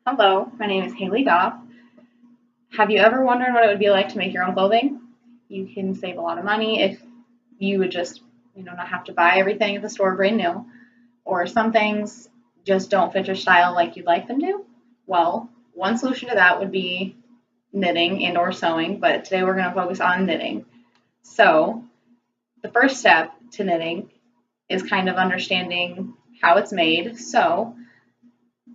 Hello, my name is Haley Goff. Have you ever wondered what it would be like to make your own clothing? You can save a lot of money if you would just, not have to buy everything at the store brand new, or some things just don't fit your style like you'd like them to. Well, one solution to that would be knitting and or sewing, but today we're going to focus on knitting. So, the first step to knitting is kind of understanding how it's made. So,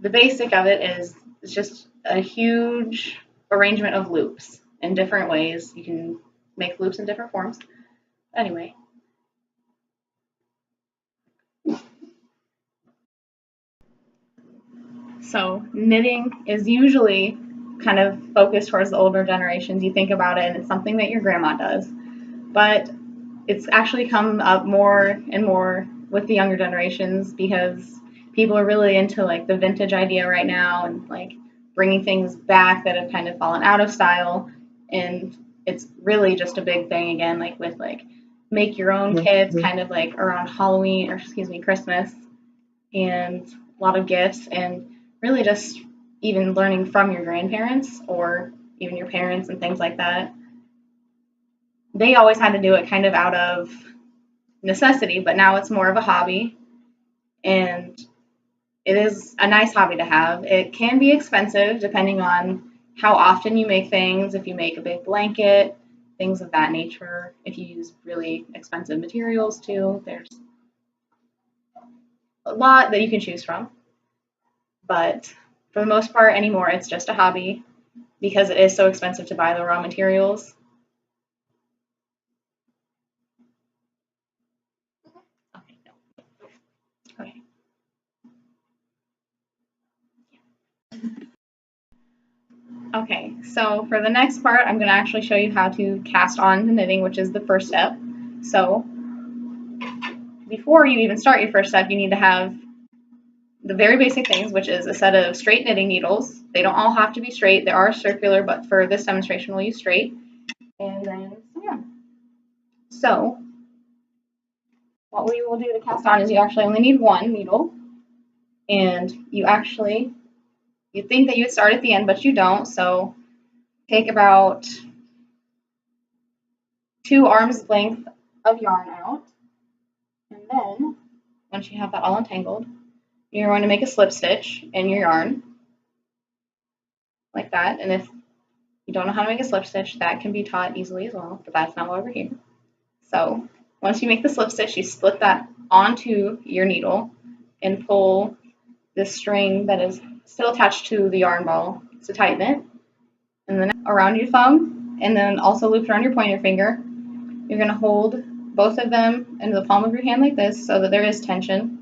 the basic of it is it's just a huge arrangement of loops in different ways. You can make loops in different forms. Anyway, so knitting is usually kind of focused towards the older generations. You think about it, and it's something that your grandma does. But it's actually come up more and more with the younger generations because people are really into like the vintage idea right now and like bringing things back that have kind of fallen out of style. And it's really just a big thing again, like with like make your own kits, kind of like around Halloween or Christmas, and a lot of gifts, and really just even learning from your grandparents or even your parents and things like that. They always had to do it kind of out of necessity, but now it's more of a hobby, and it is a nice hobby to have. It can be expensive depending on how often you make things, if you make a big blanket, things of that nature. If you use really expensive materials too, there's a lot that you can choose from. But for the most part anymore, it's just a hobby because it is so expensive to buy the raw materials. Okay, no. Okay. Okay, so for the next part, I'm going to actually show you how to cast on to knitting, which is the first step. So before you even start your first step, you need to have the very basic things, which is a set of straight knitting needles. They don't all have to be straight. They are circular, but for this demonstration, we'll use straight. And then some yarn. So what we will do to cast on is you actually only need one needle. And you think that you would start at the end, but you don't. So take about 2 arms length of yarn out. And then once you have that all entangled, you're going to make a slip stitch in your yarn like that. And if you don't know how to make a slip stitch, that can be taught easily as well, but that's not why we're here. So once you make the slip stitch, you split that onto your needle and pull this string that is still attached to the yarn ball to tighten it. And then around your thumb, and then also looped around your pointer finger, you're going to hold both of them into the palm of your hand like this so that there is tension.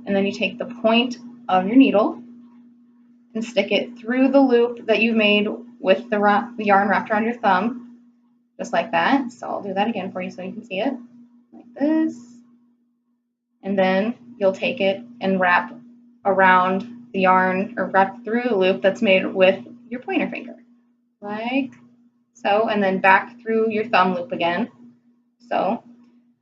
And then you take the point of your needle and stick it through the loop that you've made with the yarn wrapped around your thumb, just like that. So I'll do that again for you so you can see it, like this. And then you'll take it and wrap around the yarn, or wrap through the loop that's made with your pointer finger, like so, and then back through your thumb loop again. So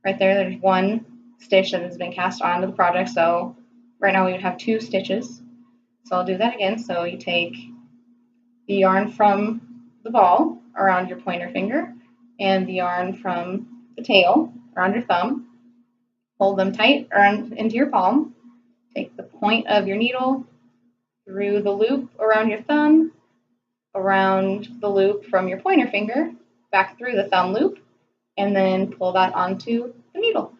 right there's one stitch that has been cast onto the project. So right now we would have 2 stitches. So I'll do that again. So you take the yarn from the ball around your pointer finger and the yarn from the tail around your thumb. Hold them tight around into your palm. Take the point of your needle through the loop around your thumb, around the loop from your pointer finger, back through the thumb loop, and then pull that onto the needle.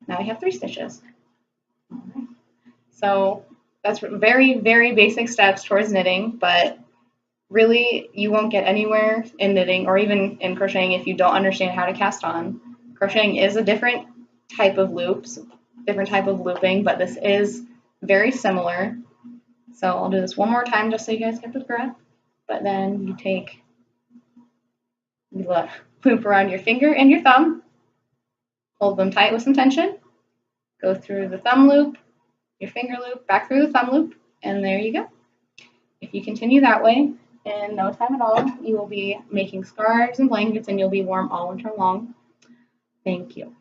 Now we have 3 stitches. So that's very, very basic steps towards knitting, but really you won't get anywhere in knitting or even in crocheting if you don't understand how to cast on. Crocheting is a different type of loops, different type of looping, but this is very similar. So I'll do this one more time just so you guys get the breath. But then you take the loop around your finger and your thumb, hold them tight with some tension, go through the thumb loop, your finger loop, back through the thumb loop, and there you go. If you continue that way, in no time at all, you will be making scarves and blankets, and you'll be warm all winter long. Thank you.